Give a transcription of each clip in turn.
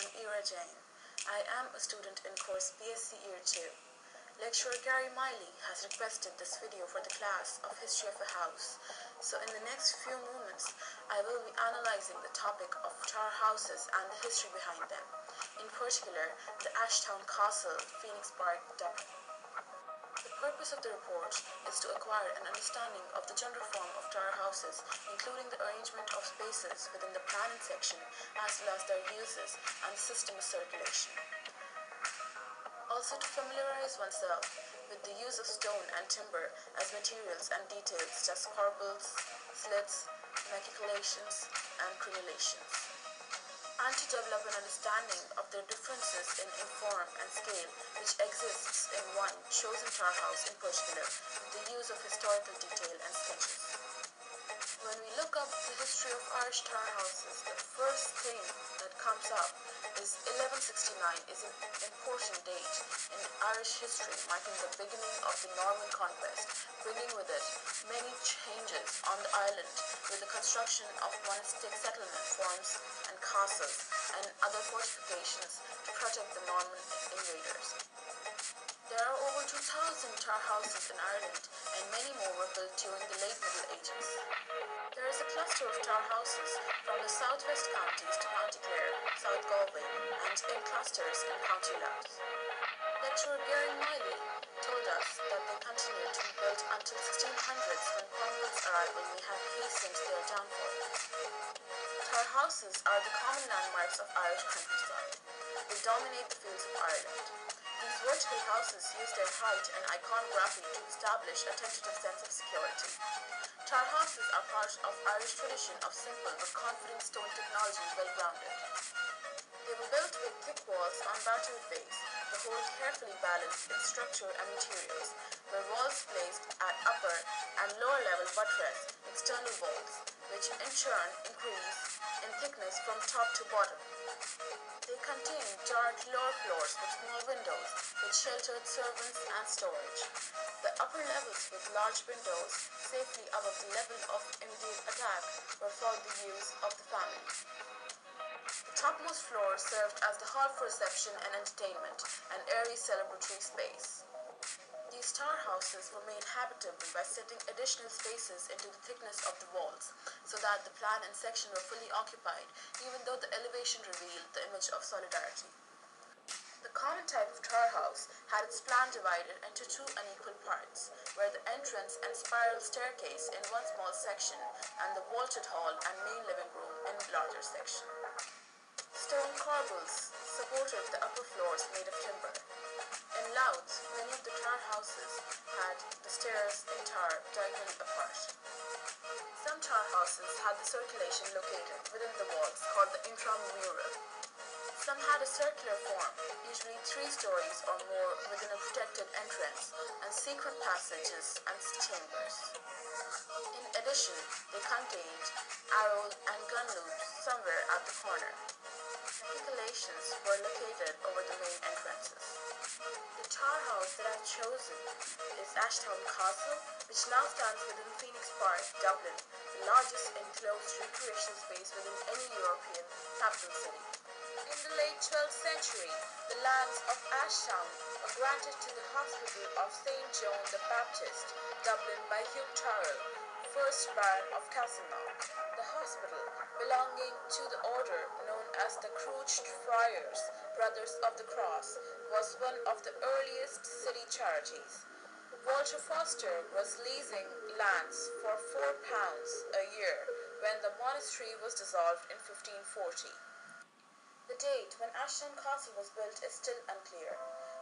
am Ira Jain. I am a student in course BSc Year 2. Lecturer Gary Miley has requested this video for the class of History of a House. So in the next few moments, I will be analyzing the topic of tower houses and the history behind them. In particular, the Ashtown Castle, Phoenix Park, Dublin. The purpose of the report is to acquire an understanding of the general form of tower houses, including the arrangement of spaces within the planning section, as well as their uses and the system of circulation. Also to familiarize oneself with the use of stone and timber as materials and details such as corbels, slits, maculations, and crenulations. And to develop an understanding of their differences in form and scale which exists in one chosen tower house in particular, with the use of historical detail and sketches. When we look up the history of Irish tower houses, the first thing that comes up is 1169 is an important date in Irish history, marking the beginning of the Norman conquest, bringing with it many changes on the island with the construction of monastic settlement forms and castles and other fortifications to protect the Norman invaders. There are over 2,000 tower houses in Ireland, and many more were built during the late Middle Ages. There is a cluster of tower houses from the southwest counties to County Clare, South Galway, and in clusters in County Louth. Lecturer Gary Miley told us that they continued to be built until 1600s, when Cromwell's arrival may have hastened their downfall. Tower houses are the common landmarks of Irish countryside. They dominate the fields of Ireland. These vertical houses use their height and iconography to establish a tentative sense of security. Tower houses are part of Irish tradition of simple but confident stone technology, well-grounded. They were built with thick walls on battered base, the whole carefully balanced in structure and materials, where walls placed at upper and lower level buttress external walls, which in turn increase in thickness from top to bottom. They contain dark lower floors with small windows, which sheltered servants and storage. The upper levels with large windows, safely above the level of immediate attack, were for the use of the family. The topmost floor served as the hall for reception and entertainment, an airy celebratory space. These tower houses were made habitable by setting additional spaces into the thickness of the walls, so that the plan and section were fully occupied, even though the elevation revealed the image of solidarity. The common type of tower house had its plan divided into two unequal parts, where the entrance and spiral staircase in one small section, and the vaulted hall and main living room in a larger section. Stone corbels supported the upper floors made of timber. In Louth, many of the tower houses had the stairs in tower diagonally apart. Some tower houses had the circulation located within the walls, called the intramural. Some had a circular form, usually 3 stories or more, within a protected entrance, and secret passages and chambers. In addition, they contained arrow and gun loops somewhere at the corner. Maculations were located over the main entrances. The tower house that I've chosen is Ashtown Castle, which now stands within Phoenix Park, Dublin, the largest enclosed recreational space within any European capital city. In the late 12th century, the lands of Ashtown were granted to the Hospital of St. John the Baptist, Dublin, by Hugh Tyrrell, 1st Baron of Castleknock. The hospital, belonging to the order known as the Crouched Friars, Brothers of the Cross, was one of the earliest city charities. Walter Foster was leasing lands for £4 a year when the monastery was dissolved in 1540. The date when Ashtown Castle was built is still unclear.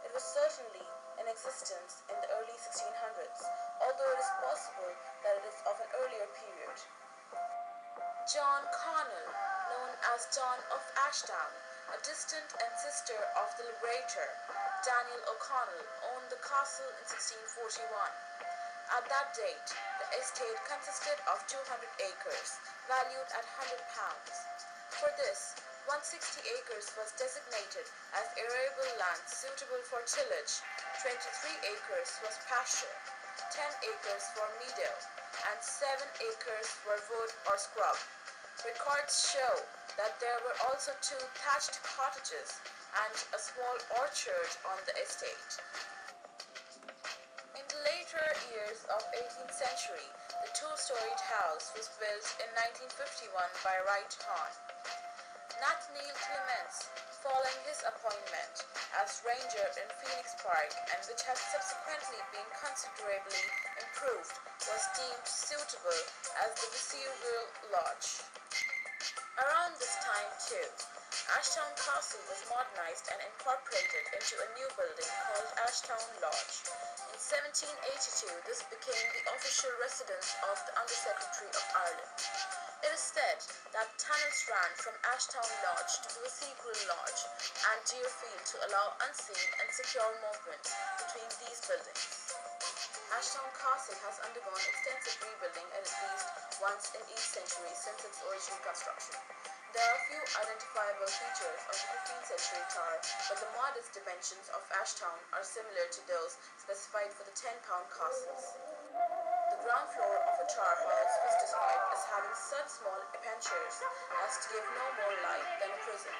It was certainly in existence in the early 1600s, although it is possible that it is of an earlier period. John Connell, known as John of Ashtown, a distant ancestor of the liberator Daniel O'Connell, owned the castle in 1641. At that date, the estate consisted of 200 acres, valued at £100. For this, 160 acres was designated as arable land suitable for tillage, 23 acres was pasture, 10 acres for meadow, and 7 acres were wood or scrub. Records show that there were also two thatched cottages and a small orchard on the estate. In the later years of 18th century, the two-storied house was built in 1951 by Wright Hahn. Nathaniel Clements, following his appointment as ranger in Phoenix Park, and which has subsequently been considerably improved, was deemed suitable as the Viceregal Lodge. Around this time too, Ashtown Castle was modernized and incorporated into a new building called Ashtown Lodge. In 1782, this became the official residence of the Under-Secretary of Ireland. It is said that tunnels ran from Ashtown Lodge to the Viceregal Lodge and Deerfield to allow unseen and secure movement between these buildings. Ashtown Castle has undergone extensive rebuilding at least once in each century since its original construction. There are few identifiable features of the 15th century tower, but the modest dimensions of Ashtown are similar to those specified for the 10-pound castles. The ground floor of a tower house was described as having such small apertures as to give no more light than a prison.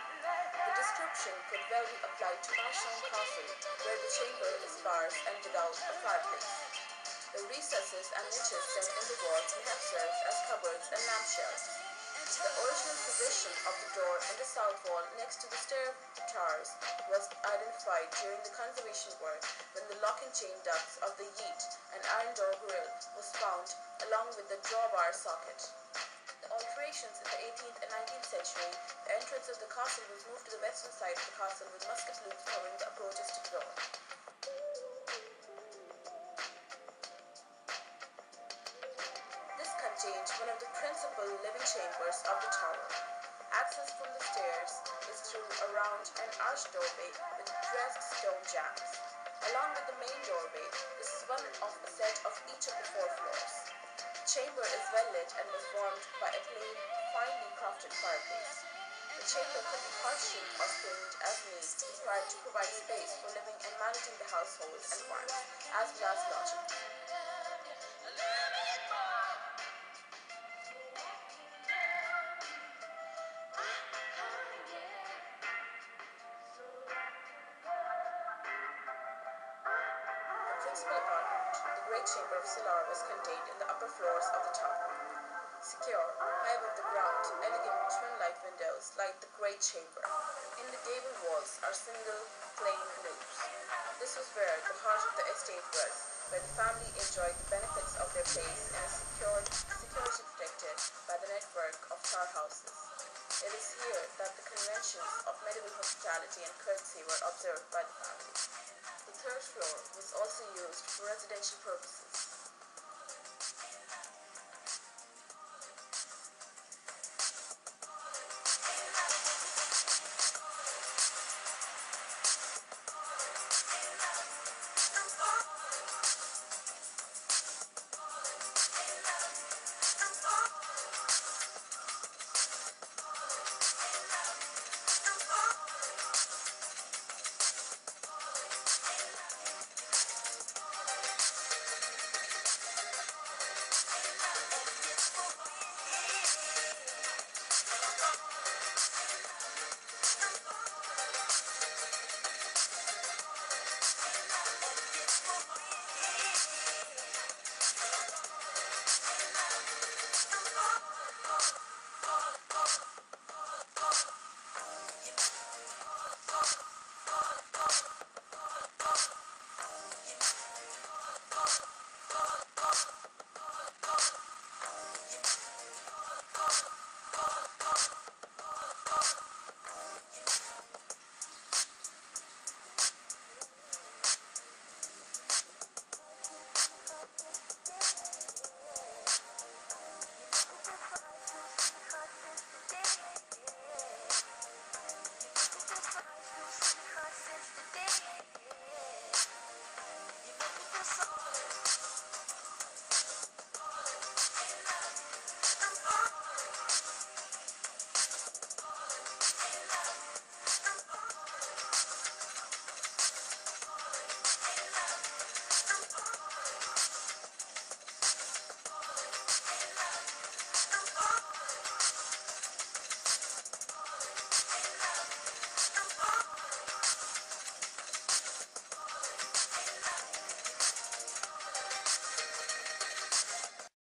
The description could well be applied to Ashtown Castle, where the chamber is sparse and without a fireplace. The recesses and niches set in the walls may have served as cupboards and lampshelves. The original position of the door in the south wall next to the stair towers was identified during the conservation work when the lock and chain ducts of the yeat and iron door grille was found along with the drawbar socket. The alterations in the 18th and 19th century, the entrance of the castle was moved to the western side of the castle with musket loops covering the approaches to the door. This contained one of the principal living chambers of the tower. Access from the stairs is through a round and arched doorway with dressed stone jambs. Along with the main doorway, this is one of a set of each of the 4 floors. The chamber is well lit and was warmed by a plain, finely crafted fireplace. The chamber could be partitioned or screened as needs required to provide space for living and managing the household and farms, as well as lodging. The principal apartment, the Great Chamber of Solar, was contained in the upper floors of the tower. Secure, high above the ground, elegant twin-light windows light the Great Chamber. In the gable walls are single, plain roofs. This was where the heart of the estate was, where the family enjoyed the benefits of their place and is security protected by the network of tower houses. It is here that the conventions of medieval hospitality and courtesy were observed by the family. The third floor was also used for residential purposes.